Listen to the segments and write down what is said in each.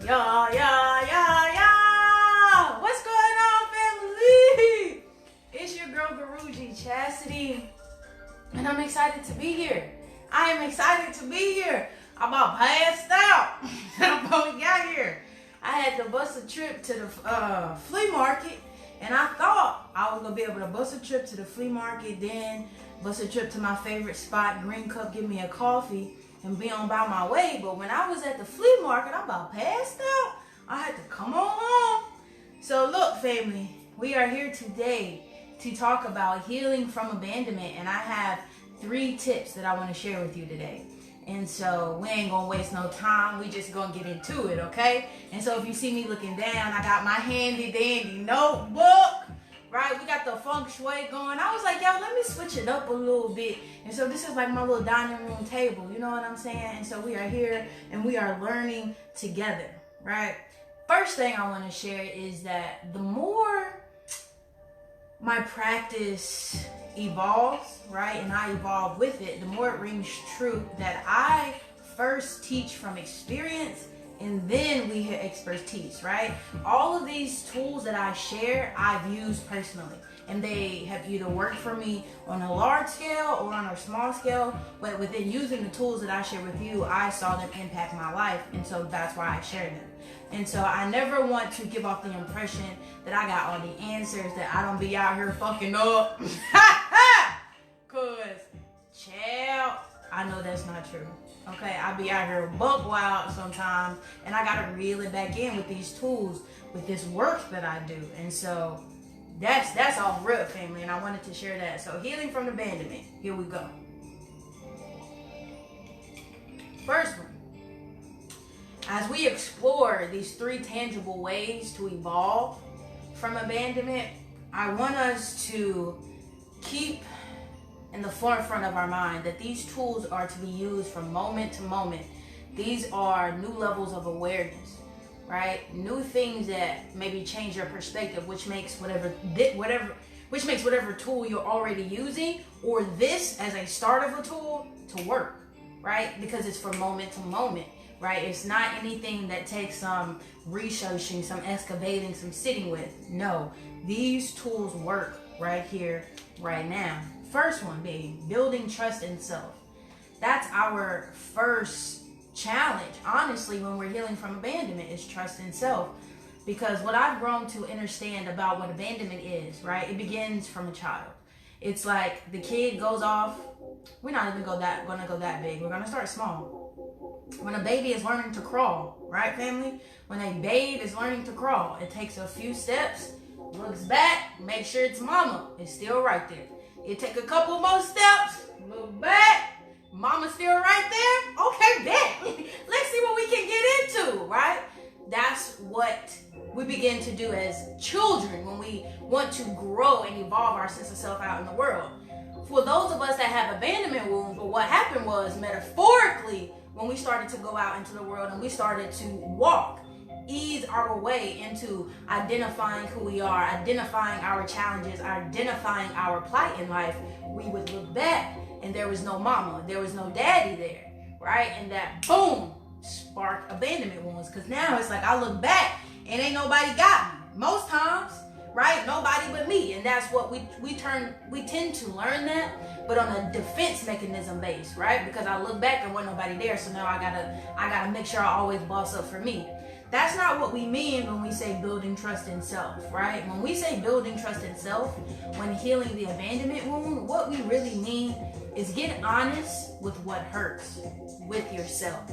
Yeah. What's going on, family? It's your girl, Guruji Chastity, and I'm excited to be here. I am excited to be here. I'm about passed out before we got here. I had to bust a trip to the flea market, and I thought I was going to be able to bust a trip to the flea market, then bust a trip to my favorite spot, Green Cup, give me a coffee, and be on by my way. But when I was at the flea market, I about passed out. I had to come on home. So look, family, we are here today to talk about healing from abandonment, and I have 3 tips that I want to share with you today. And so we ain't gonna waste no time. We just gonna get into it, okay? And so if you see me looking down, I got my handy dandy notebook, right? We got the feng shui going. I was like, yo, let me switch it up a little bit. And so this is like my little dining room table, you know what I'm saying? And so we are here and we are learning together, right? First thing I want to share is that the more my practice evolves, right, and I evolve with it, the more it rings true that I first teach from experience and then we hit expertise, right? All of these tools that I share, I've used personally, and they have either worked for me on a large scale or on a small scale, but within using the tools that I share with you, I saw them impact my life, and so that's why I share them. And so I never want to give off the impression that I got all the answers, that I don't be out here fucking up. Cause, child, I know that's not true. Okay, I be out here buck wild sometimes, and I gotta reel it back in with these tools, with this work that I do. And so that's all real, family, and I wanted to share that. So healing from abandonment, here we go. First one. As we explore these 3 tangible ways to evolve from abandonment, I want us to keep in the forefront of our mind that these tools are to be used from moment to moment. These are new levels of awareness, right? New things that maybe change your perspective, which makes whatever tool you're already using, or this as a start of a tool, to work, right? Because it's from moment to moment. Right? It's not anything that takes some researching, some excavating, some sitting with. No, these tools work right here, right now. First one being building trust in self. That's our first challenge, honestly, when we're healing from abandonment, is trust in self. Because what I've grown to understand about what abandonment is, right? It begins from a child. It's like the kid goes off. We're not even gonna go that big. We're gonna start small. When a baby is learning to crawl, right, family? When a babe is learning to crawl, it takes a few steps, looks back, make sure it's mama is still right there. It take a couple more steps, look back, mama's still right there. Okay, bet. Let's see what we can get into, right? That's what we begin to do as children when we want to grow and evolve our sense of self out in the world. For those of us that have abandonment wounds, but what happened was, metaphorically, when we started to go out into the world and we started to walk, ease our way into identifying who we are, identifying our challenges, identifying our plight in life, we would look back and there was no mama, there was no daddy there, right? And that, boom, sparked abandonment wounds. Because now it's like I look back and ain't nobody got me. Most times, right? Nobody but me. And that's what we tend to learn that, but on a defense mechanism base, right? Because I look back and wasn't nobody there, so now I gotta make sure I always boss up for me. That's not what we mean when we say building trust in self, right? When we say building trust in self, when healing the abandonment wound, what we really mean is get honest with what hurts with yourself,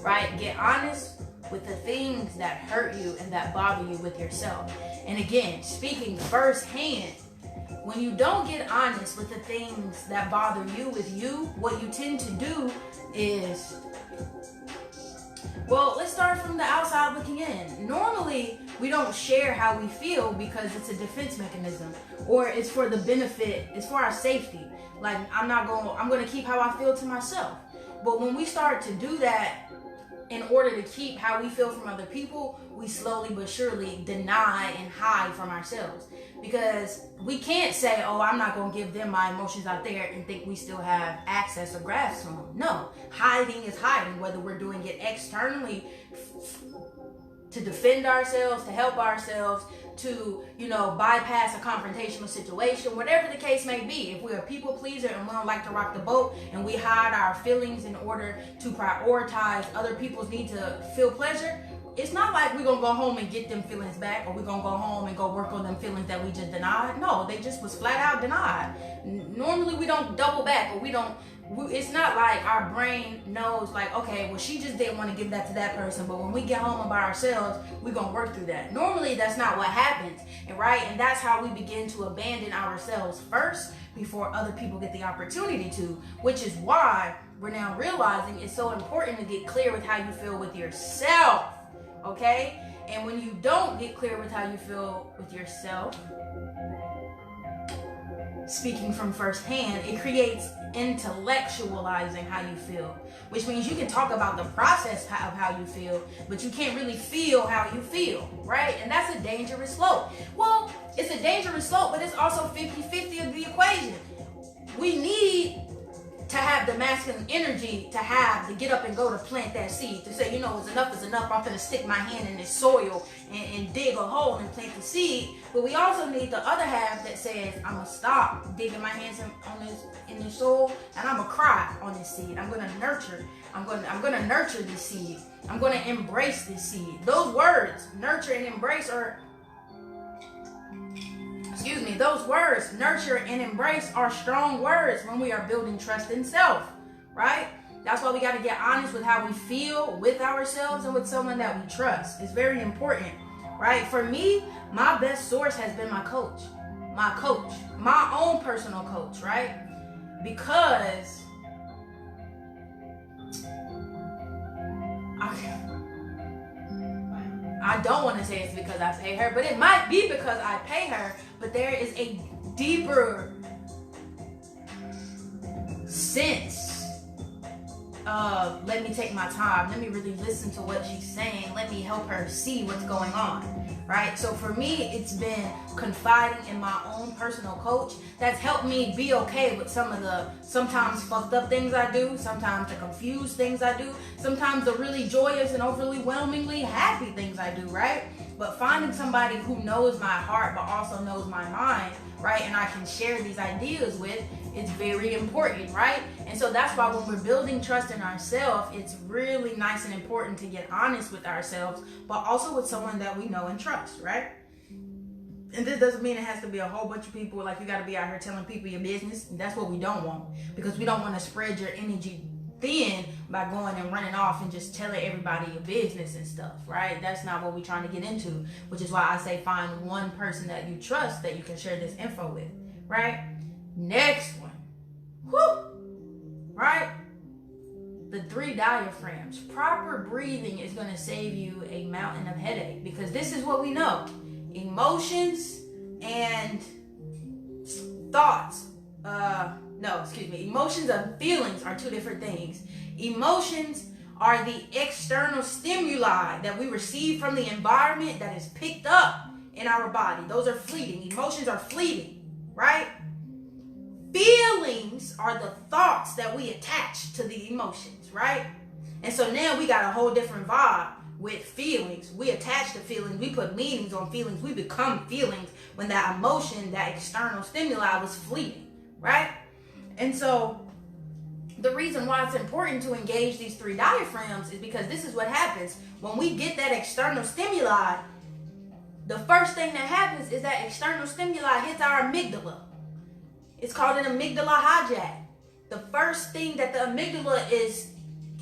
right? Get honest with the things that hurt you and that bother you with yourself. And again, speaking firsthand, when you don't get honest with the things that bother you with you, what you tend to do is, well, let's start from the outside looking in. Normally, we don't share how we feel because it's a defense mechanism, or it's for the benefit, it's for our safety. Like, I'm going to keep how I feel to myself. But when we start to do that, in order to keep how we feel from other people, we slowly but surely deny and hide from ourselves. Because we can't say, oh, I'm not going to give them my emotions out there and think we still have access or grasp on them. No, hiding is hiding, whether we're doing it externally to defend ourselves, to help ourselves, to, bypass a confrontational situation, whatever the case may be. If we're a people pleaser and we don't like to rock the boat and we hide our feelings in order to prioritize other people's need to feel pleasure, it's not like we're going to go home and get them feelings back, or we're going to go home and go work on them feelings that we just denied. No, they just was flat out denied. Normally we don't double back, or it's not like our brain knows like, okay, well, she just didn't want to give that to that person, but when we get home and by ourselves, we're going to work through that. Normally that's not what happens, and that's how we begin to abandon ourselves first before other people get the opportunity to, which is why we're now realizing it's so important to get clear with how you feel with yourself. Okay? And when you don't get clear with how you feel with yourself, speaking from firsthand, it creates intellectualizing how you feel, which means you can talk about the process of how you feel, but you can't really feel how you feel, right? And that's a dangerous slope. Well, it's a dangerous slope, but it's also 50-50 of the equation. We need to have the masculine energy to get up and go to plant that seed, to say, it's enough is enough. I'm going to stick my hand in this soil and dig a hole and plant the seed. But we also need the other half that says, I'm going to stop digging my hands in this soil, and I'm going to cry on this seed. I'm going to nurture. I'm going to nurture this seed. I'm going to embrace this seed. Those words, nurture and embrace, those words, nurture and embrace, are strong words when we are building trust in self, right? That's why we got to get honest with how we feel with ourselves and with someone that we trust. It's very important, right? For me, my best source has been my coach, my own personal coach, right? Because I don't want to say it's because I pay her, but it might be because I pay her. But there is a deeper sense of, let me take my time, let me really listen to what she's saying, let me help her see what's going on, right? So for me, it's been confiding in my own personal coach that's helped me be okay with some of the sometimes fucked up things I do, sometimes the confused things I do, sometimes the really joyous and overwhelmingly happy things I do, right? But finding somebody who knows my heart but also knows my mind, right, and I can share these ideas with, it's very important, right? And so that's why when we're building trust in ourselves, it's really nice and important to get honest with ourselves, but also with someone that we know and trust, right? And this doesn't mean it has to be a whole bunch of people, like you got to be out here telling people your business. And that's what we don't want, because we don't want to spread your energy thin by going and running off and just telling everybody your business and stuff, right? That's not what we're trying to get into, which is why I say find one person that you trust that you can share this info with, right? Next one. Whoo! Right? The 3 diaphragms. Proper breathing is going to save you a mountain of headache, because this is what we know. Emotions and thoughts. Emotions and feelings are 2 different things. Emotions are the external stimuli that we receive from the environment that is picked up in our body. Those are fleeting. Emotions are fleeting, right? Feelings are the thoughts that we attach to the emotions, right? And so now we got a whole different vibe with feelings. We attach to feelings. We put meanings on feelings. We become feelings when that emotion, that external stimuli was fleeting, right? And so the reason why it's important to engage these 3 diaphragms is because this is what happens. When we get that external stimuli, the first thing that happens is that external stimuli hits our amygdala. It's called an amygdala hijack. The first thing that the amygdala is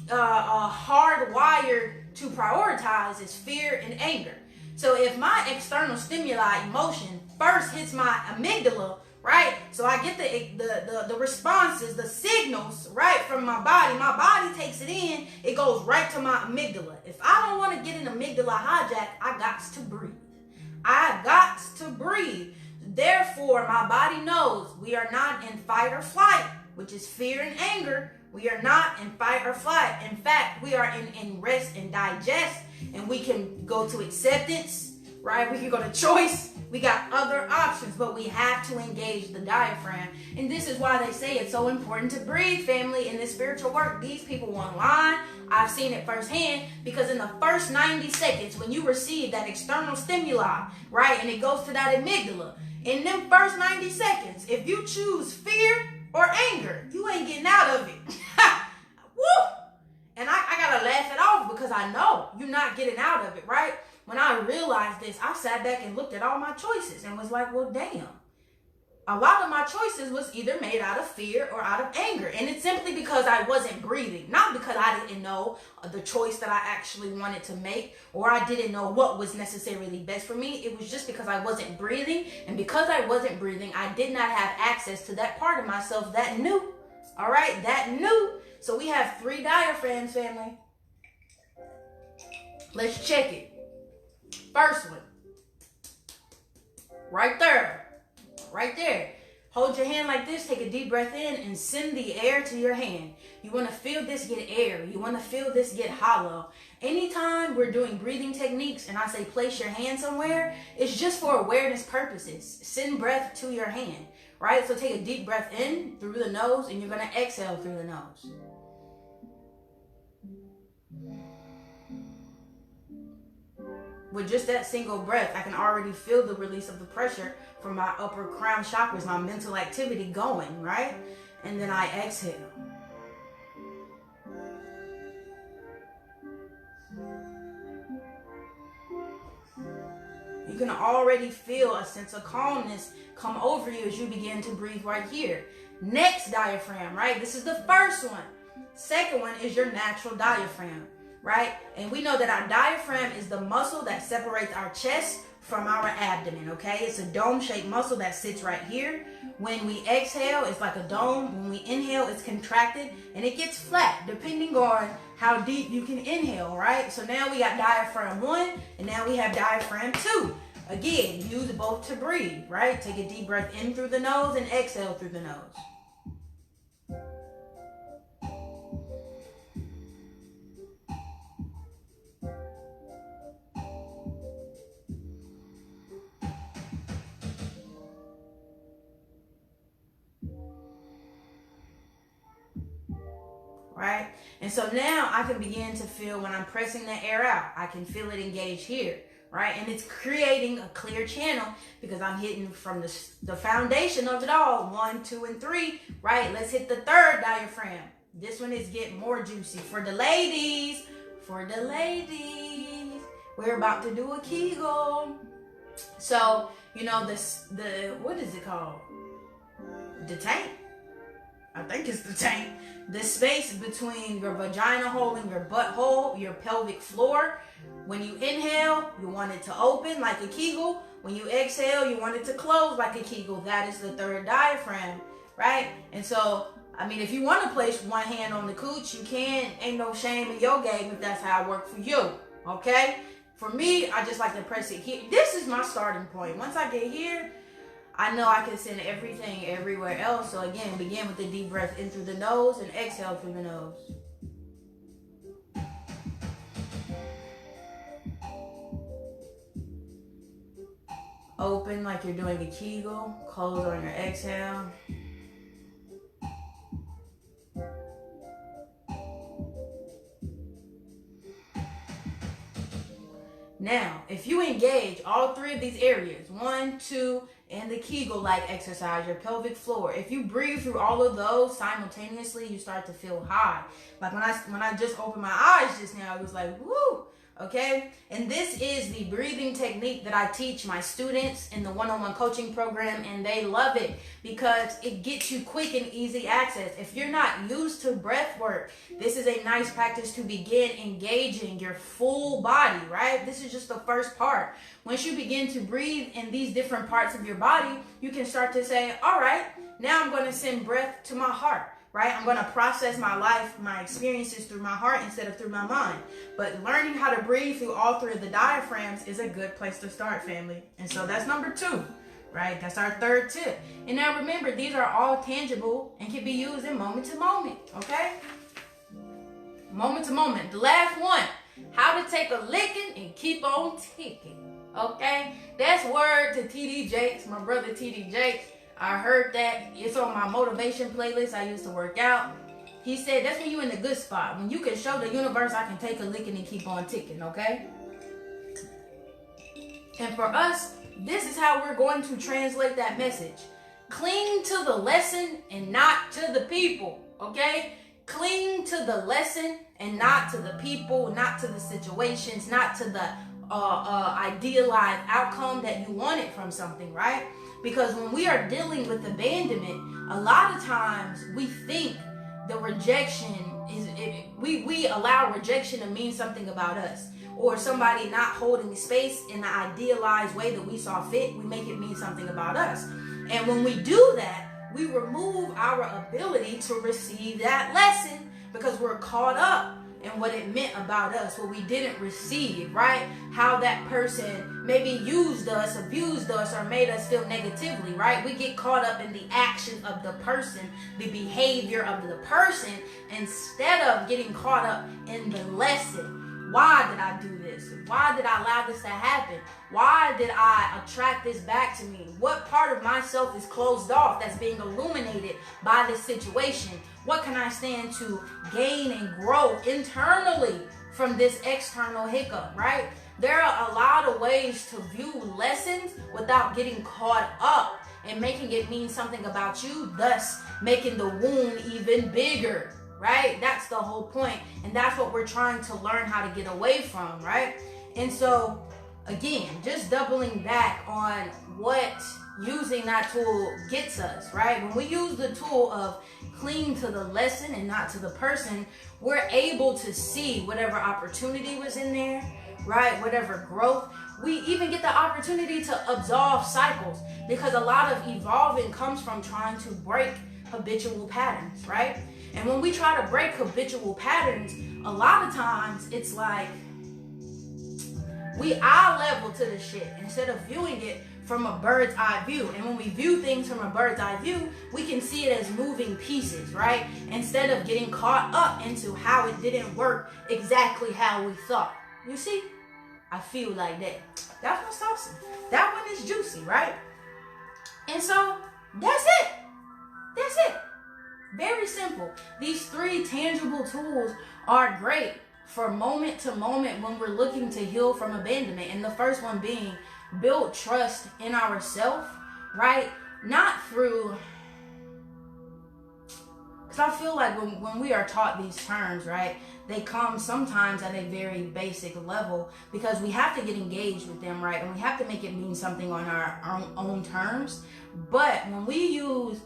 hardwired to prioritize is fear and anger. So if my external stimuli, emotion, first hits my amygdala, right? So I get the responses, the signals, right, from my body takes it in, it goes right to my amygdala. If I don't want to get an amygdala hijack, I got to breathe. I got to breathe. Therefore, my body knows we are not in fight or flight, which is fear and anger. We are not in fight or flight. In fact, we are in rest and digest, and we can go to acceptance, right? We can go to choice. We got other options, but we have to engage the diaphragm. And this is why they say it's so important to breathe, family, in this spiritual work. These people online, I've seen it firsthand, because in the first 90 seconds, when you receive that external stimuli, right, and it goes to that amygdala, in them first 90 seconds, if you choose fear or anger, you ain't getting out of it. Woo! And I gotta laugh it off because I know you're not getting out of it, right? When I realized this, I sat back and looked at all my choices and was like, well, damn. A lot of my choices was either made out of fear or out of anger. And it's simply because I wasn't breathing. Not because I didn't know the choice that I actually wanted to make, or I didn't know what was necessarily best for me. It was just because I wasn't breathing. And because I wasn't breathing, I did not have access to that part of myself that knew. All right, that knew. So we have 3 diaphragms, family. Let's check it. First one, right there, right there. Hold your hand like this, take a deep breath in and send the air to your hand. You want to feel this get air. You want to feel this get hollow. Anytime we're doing breathing techniques and I say place your hand somewhere, it's just for awareness purposes. Send breath to your hand, right? So take a deep breath in through the nose and you're going to exhale through the nose. With just that single breath, I can already feel the release of the pressure from my upper crown chakras, my mental activity going, right? And then I exhale. You can already feel a sense of calmness come over you as you begin to breathe right here. Next diaphragm, right? This is the first one. Second one is your natural diaphragm. Right? And we know that our diaphragm is the muscle that separates our chest from our abdomen, okay? It's a dome-shaped muscle that sits right here. When we exhale, it's like a dome. When we inhale, it's contracted and it gets flat depending on how deep you can inhale, right? So now we got diaphragm 1 and now we have diaphragm 2. Again, use both to breathe, right? Take a deep breath in through the nose and exhale through the nose. Right? And so now I can begin to feel when I'm pressing the air out, I can feel it engage here, right? And it's creating a clear channel because I'm hitting from the foundation of it all, 1, 2, and 3, right? Let's hit the third diaphragm. This one is getting more juicy for the ladies. We're about to do a Kegel. So, you know, what is it called? The tank. I think it's the tank. The space between your vagina hole and your butt hole, your pelvic floor. When you inhale, you want it to open like a Kegel. When you exhale, you want it to close like a Kegel. That is the third diaphragm, right? And so, I mean, if you want to place one hand on the cooch, you can. Ain't no shame in your game if that's how it works for you, okay? For me, I just like to press it here. This is my starting point. Once I get here, I know I can send everything everywhere else. So again, begin with the deep breath in through the nose and exhale through the nose. Open like you're doing a Kegel. Close on your exhale. Now, if you engage all 3 of these areas, 1, 2, and the Kegel-like exercise, your pelvic floor, if you breathe through all of those simultaneously, you start to feel high. Like when I just opened my eyes just now, it was like, woo, okay? And this is the breathing technique that I teach my students in the one-on-one coaching program, and they love it because it gets you quick and easy access. If you're not used to breath work, this is a nice practice to begin engaging your full body, right? This is just the first part. Once you begin to breathe in these different parts of your body, you can start to say, all right, now I'm going to send breath to my heart. Right? I'm going to process my life, my experiences through my heart instead of through my mind. But learning how to breathe through all 3 of the diaphragms is a good place to start, family. And so that's number 2, right? That's our third tip. And now remember, these are all tangible and can be used in moment to moment, okay? Moment to moment. The last one, how to take a licking and keep on ticking. Okay? That's word to TD Jakes, my brother TD Jakes. I heard that. It's on my motivation playlist. I used to work out. He said that's when you're in the good spot. When you can show the universe I can take a licking and keep on ticking, okay? And for us, this is how we're going to translate that message. Cling to the lesson and not to the people, okay? Cling to the lesson and not to the people, not to the situations, not to the idealized outcome that you wanted from something, right? Because when we are dealing with abandonment, a lot of times we think the rejection is, we allow rejection to mean something about us, or somebody not holding space in the idealized way that we saw fit. We make it mean something about us. And when we do that, we remove our ability to receive that lesson because we're caught up in what it meant about us, what we didn't receive, right? How that person maybe used us, abused us, or made us feel negatively, right? We get caught up in the action of the person, the behavior of the person, instead of getting caught up in the lesson. Why did I do this? Why did I allow this to happen? Why did I attract this back to me? What part of myself is closed off that's being illuminated by this situation? What can I stand to gain and grow internally from this external hiccup, right? There are a lot of ways to view lessons without getting caught up and making it mean something about you, thus making the wound even bigger. Right? That's the whole point. And that's what we're trying to learn how to get away from, right? And so, again, just doubling back on what using that tool gets us, right? When we use the tool of cling to the lesson and not to the person, we're able to see whatever opportunity was in there, right? Whatever growth. We even get the opportunity to absolve cycles, because a lot of evolving comes from trying to break habitual patterns, right? And when we try to break habitual patterns, a lot of times it's like we eye level to the shit instead of viewing it from a bird's eye view. And when we view things from a bird's eye view, we can see it as moving pieces, right? Instead of getting caught up into how it didn't work exactly how we thought. You see? I feel like that. That one's saucy. That one is juicy, right? And so that's it. That's it. Very simple. These 3 tangible tools are great for moment to moment when we're looking to heal from abandonment. And the first one being build trust in ourselves, right? Not through, because I feel like when we are taught these terms, right, they come sometimes at a very basic level because we have to get engaged with them, right? And we have to make it mean something on our own terms. But when we use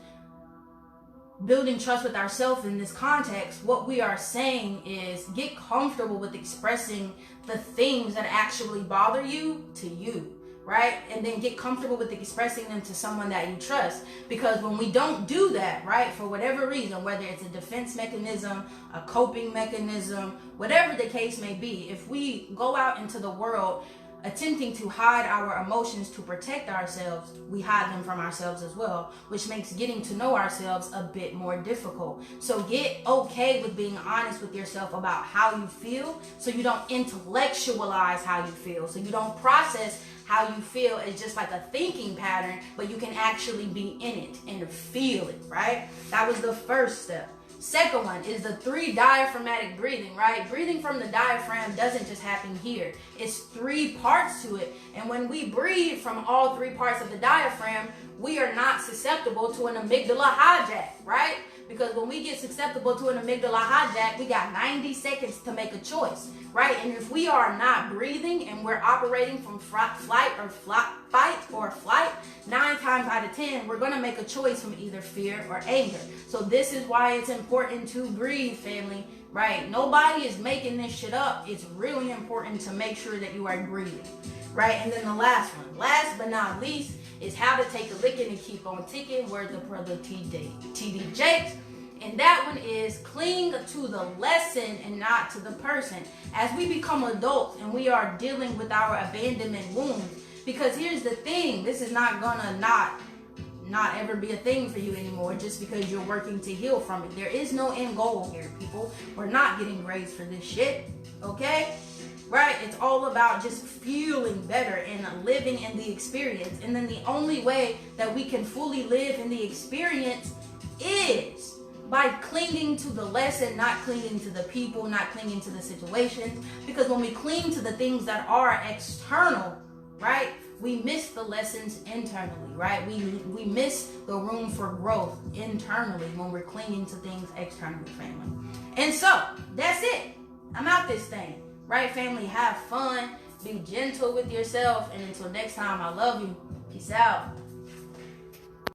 building trust with ourselves in this context, what we are saying is get comfortable with expressing the things that actually bother you to you, right? And then get comfortable with expressing them to someone that you trust. Because when we don't do that, right, for whatever reason, whether it's a defense mechanism, a coping mechanism, whatever the case may be, if we go out into the world attempting to hide our emotions to protect ourselves, we hide them from ourselves as well, which makes getting to know ourselves a bit more difficult. So get okay with being honest with yourself about how you feel, so you don't intellectualize how you feel, so you don't process how you feel as just like a thinking pattern, but you can actually be in it and feel it, right? That was the first step. Second one is the 3 diaphragmatic breathing, right? Breathing from the diaphragm doesn't just happen here. It's 3 parts to it. And when we breathe from all 3 parts of the diaphragm, we are not susceptible to an amygdala hijack, right? Because when we get susceptible to an amygdala hijack, we got 90 seconds to make a choice, right? And if we are not breathing and we're operating from fight or flight, 9 times out of 10, we're going to make a choice from either fear or anger. So this is why it's important to breathe, family, right? Nobody is making this shit up. It's really important to make sure that you are breathing, right? And then the last one, last but not least, is how to take a licking and keep on ticking. Word the brother TD Jakes. And that one is cling to the lesson and not to the person. As we become adults and we are dealing with our abandonment wounds, because here's the thing, this is not gonna not ever be a thing for you anymore just because you're working to heal from it. There is no end goal here, people. We're not getting grades for this shit, okay? right? It's all about just feeling better and living in the experience. And then the only way that we can fully live in the experience is by clinging to the lesson, not clinging to the people, not clinging to the situations. Because when we cling to the things that are external, right, we miss the lessons internally, right? We miss the room for growth internally when we're clinging to things externally, family. And so, that's it. I'm out this thing, right, family? Have fun, be gentle with yourself, and until next time, I love you. Peace out.